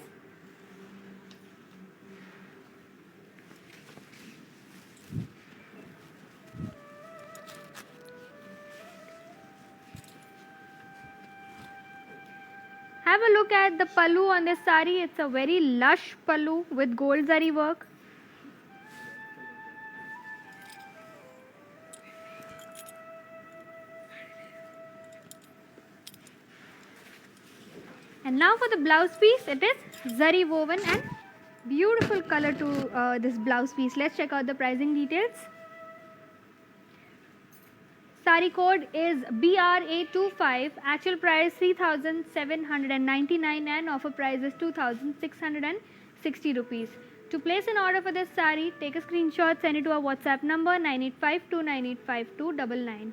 Have a look at the pallu on this sari. It's a very lush pallu with gold zari work. And now for the blouse piece, it is zari woven and Beautiful color to this blouse piece. Let's check out the pricing details. Sari code is BRA25. Actual price 3,799 and offer price is 2,660 rupees. To place an order for this sari, take a screenshot, send it to our WhatsApp number 9852985299.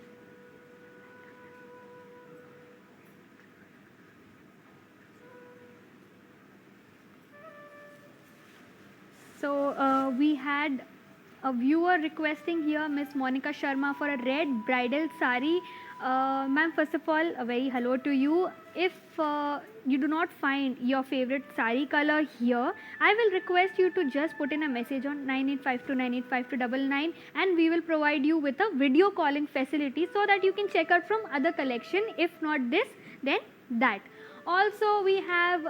So we had a viewer requesting here Miss Monica Sharma for a red bridal sari. Ma'am, first of all, a very hello to you. If you do not find your favorite sari color here, I will request you to just put in a message on 9852985299 and we will provide you with a video calling facility so that you can check out from other collection. If not this, then that. Also, we have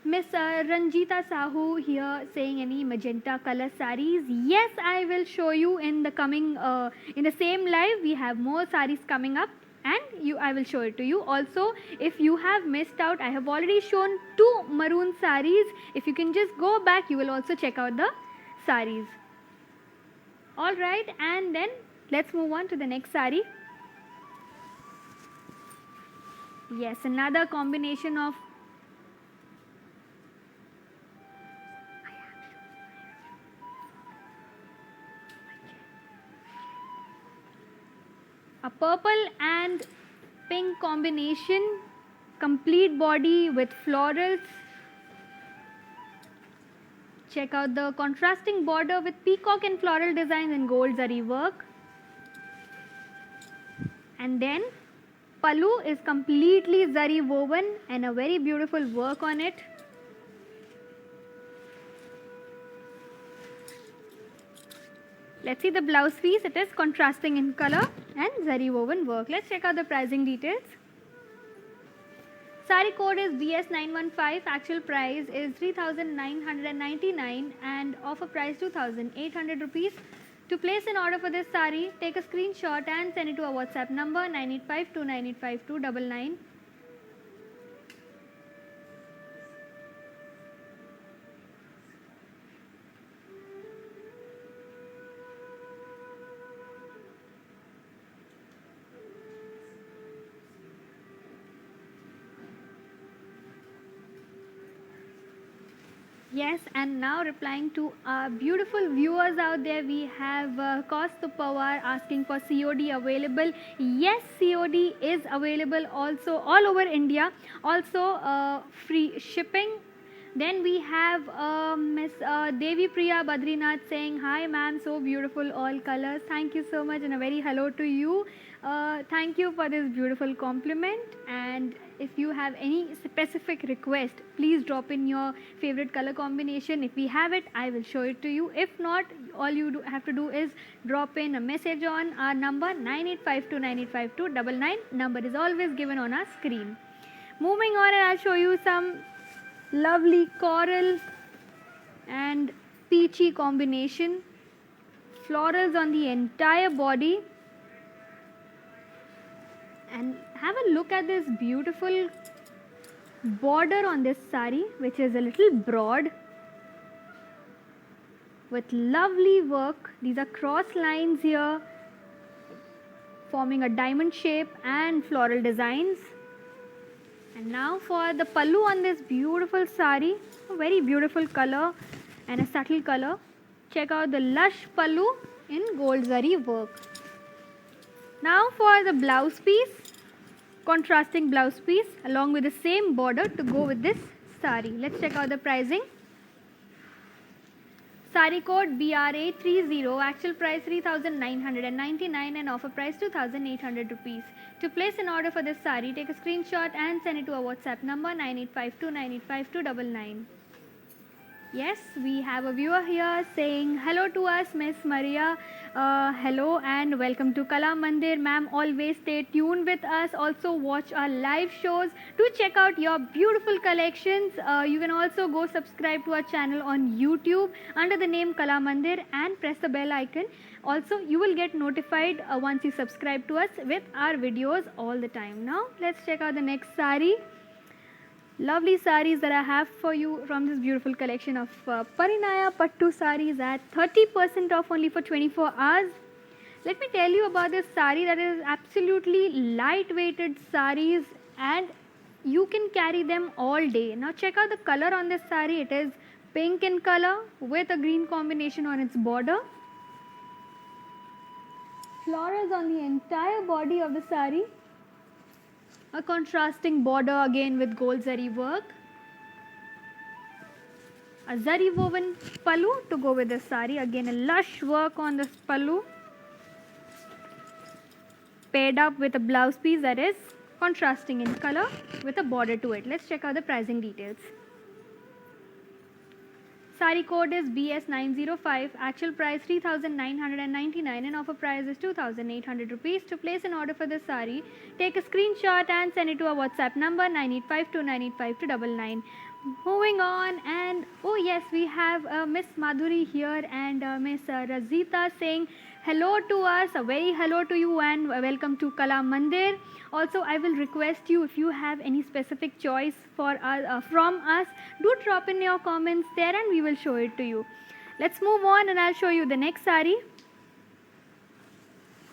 Miss Ranjita Sahu here saying any magenta color saris. Yes, I will show you in the coming, in the same live. We have more saris coming up and I will show it to you. Also, if you have missed out, I have already shown 2 maroon saris. If you can just go back, you will also check out the saris. Alright, and then let's move on to the next sari. Yes, another combination of a purple and pink combination, complete body with florals. Check out the contrasting border with peacock and floral designs and gold zari work. And then pallu is completely zari woven and a very beautiful work on it. Let's see the blouse piece. It is contrasting in color and zari woven work. Let's check out the pricing details. Sari code is BS915. Actual price is 3,999 and offer price 2,800 rupees. To place an order for this sari, take a screenshot and send it to our WhatsApp number 9852985299. Yes, and now replying to our beautiful viewers out there, we have Kaustup Pawar asking for COD available. Yes, COD is available also all over India. Also free shipping. Then we have Miss Devi Priya Badrinath saying, hi ma'am, so beautiful, all colors. Thank you so much and a very hello to you. Thank you for this beautiful compliment. And if you have any specific request, please drop in your favorite color combination. If we have it, I will show it to you. If not, all you have to do is drop in a message on our number 9852985299. Number is always given on our screen. Moving on, and I'll show you some lovely coral and peachy combination. Florals on the entire body. And have a look at this beautiful border on this sari, which is a little broad with lovely work. These are cross lines here forming a diamond shape and floral designs. And now for the pallu on this beautiful sari, a very beautiful color and a subtle color. Check out the lush pallu in gold zari work. Now for the blouse piece, contrasting blouse piece along with the same border to go with this sari. Let's check out the pricing. Sari code BRA30, actual price 3,999 and offer price 2,800 rupees. To place an order for this sari, take a screenshot and send it to our WhatsApp number 9852985299. Yes, we have a viewer here saying hello to us, Miss Maria. Hello and welcome to Kala Mandir. Ma'am, always stay tuned with us. Also watch our live shows. Do check out your beautiful collections. You can also go subscribe to our channel on YouTube under the name Kala Mandir and press the bell icon. Also, you will get notified once you subscribe to us with our videos all the time. Now, let's check out the next sari. Lovely saris that I have for you from this beautiful collection of Parinaya Pattu saris at 30% off only for 24 hours. Let me tell you about this sari that is absolutely light-weighted saris and you can carry them all day. Now check out the color on this sari. It is pink in color with a green combination on its border. Florals on the entire body of the sari. A contrasting border again with gold zari work. A zari woven pallu to go with this sari. Again a lush work on this pallu. Paired up with a blouse piece that is contrasting in color with a border to it. Let's check out the pricing details. Sari code is BS905, actual price 3,999 and offer price is 2,800 rupees. To place an order for this sari, take a screenshot and send it to our WhatsApp number 9852985299. Moving on, and oh yes, we have Miss Madhuri here and Miss Razita saying hello to us, a very hello to you and welcome to Kala Mandir. Also, I will request you, if you have any specific choice for from us, do drop in your comments there and we will show it to you. Let's move on and I'll show you the next sari.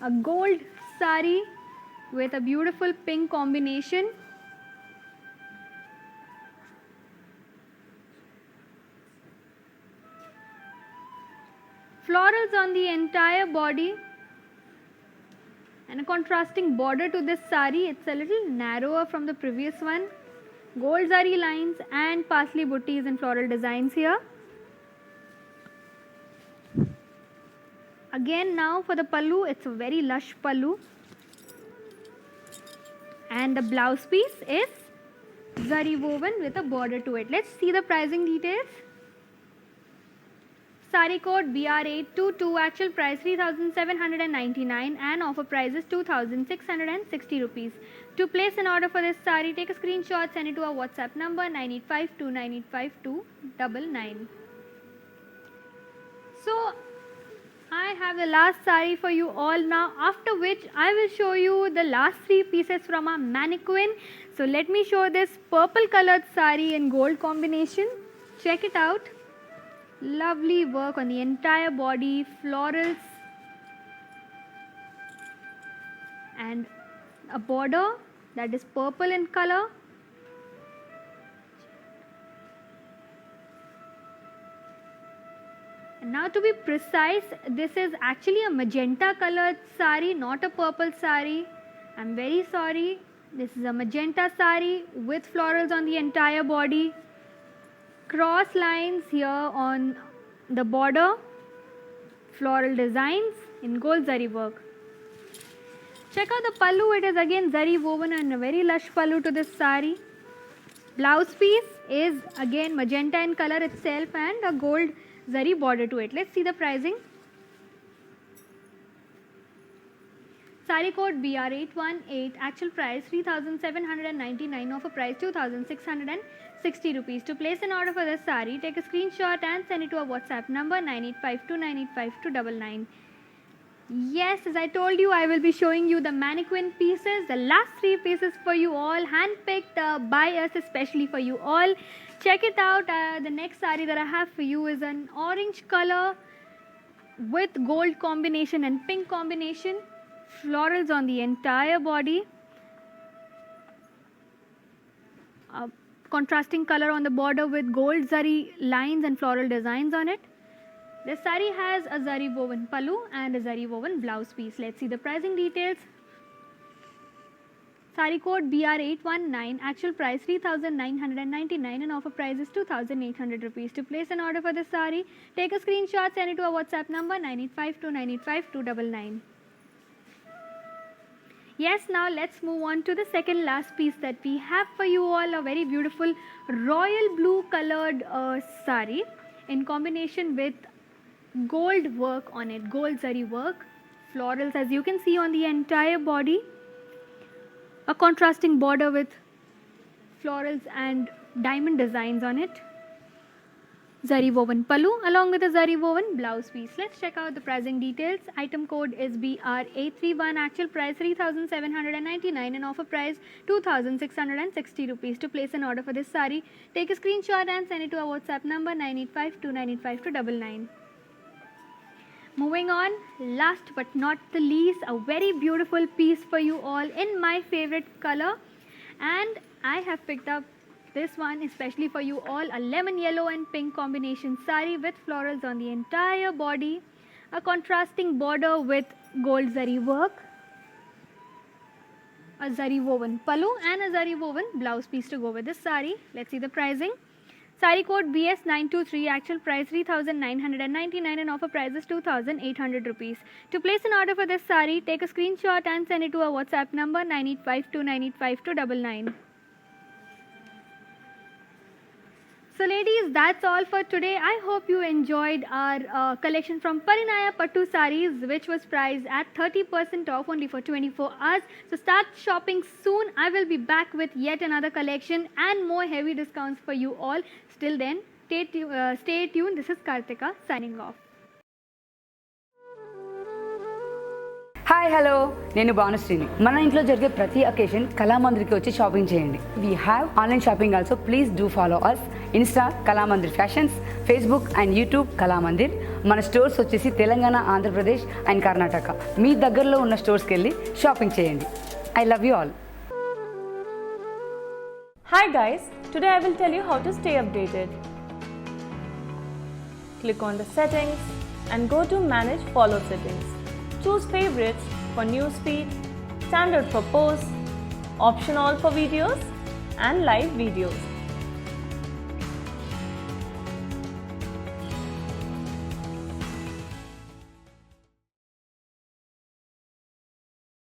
A gold sari with a beautiful pink combination. Florals on the entire body and a contrasting border to this sari. It's a little narrower from the previous one. Gold zari lines and parsley buttis and floral designs here. Again now for the pallu, it's a very lush pallu. And the blouse piece is zari woven with a border to it. Let's see the pricing details. Sari code BR822, actual price 3,799 and offer price is 2,660 rupees. To place an order for this sari, take a screenshot, send it to our WhatsApp number 9852985299. So I have the last sari for you all now, after which I will show you the last three pieces from our mannequin. So let me show this purple colored sari in gold combination. Check it out. Lovely work on the entire body, florals and a border that is purple in color. And now to be precise, this is actually a magenta colored sari, not a purple sari. I'm very sorry. This is a magenta sari with florals on the entire body. Cross lines here on the border, floral designs in gold zari work. Check out the pallu, it is again zari woven and a very lush pallu to this sari. Blouse piece is again magenta in color itself and a gold zari border to it. Let's see the pricing. Sari code BR818, actual price 3,799, offer price 2,660 rupees. To place an order for this sari, take a screenshot and send it to our WhatsApp number 9852985299. Yes, as I told you, I will be showing you the mannequin pieces, the last three pieces for you all, handpicked by us especially for you all. Check it out. The next sari that I have for you is an orange color with gold combination and pink combination. Florals on the entire body. Contrasting color on the border with gold zari lines and floral designs on it. This sari has a zari woven pallu and a zari woven blouse piece. Let's see the pricing details. Sari code BR819, actual price 3,999 and offer price is 2,800 rupees. To place an order for this sari, take a screenshot, send it to our WhatsApp number 9852985299. Yes, now let's move on to the second last piece that we have for you all, a very beautiful royal blue colored sari in combination with gold work on it, gold zari work, florals as you can see on the entire body, a contrasting border with florals and diamond designs on it. zari woven pallu along with a zari woven blouse piece. Let's check out the pricing details. Item code is BR831, actual price 3,799 and offer price 2,660 rupees. To place an order for this sari, take a screenshot and send it to our WhatsApp number 9852985 Moving on, last but not the least, a very beautiful piece for you all in my favorite color, and I have picked up this one especially for you all, a lemon yellow and pink combination sari with florals on the entire body, a contrasting border with gold zari work, a zari woven pallu and a zari woven blouse piece to go with this sari. Let's see the pricing. Sari code BS923, actual price 3,999 and offer price is 2,800 rupees. To place an order for this sari, take a screenshot and send it to our WhatsApp number 9852985 So ladies, that's all for today. I hope you enjoyed our collection from Parinaya Pattu Sarees, which was priced at 30% off only for 24 hours. So start shopping soon. I will be back with yet another collection and more heavy discounts for you all. Till then, stay tuned. This is Kartika signing off. Hi hello, నేను భానుశ్రీని. మన ఇంట్లో జరిగే ప్రతి occasion కళామందిర్కి వచ్చి shopping చేయండి. We have online shopping also. Please do follow us Insta Kalamandir fashions, Facebook and YouTube Kalamandir. మన stores వచ్చేసి Telangana, Andhra Pradesh and Karnataka. మీ దగ్గరలో ఉన్న స్టోర్స్కి వెళ్ళి షాపింగ్ చేయండి. I love you all. Hi guys, today I will tell you how to stay updated. Click on the settings and go to manage follow settings. Choose favorites for newsfeed, standard for posts, option all for videos and live videos.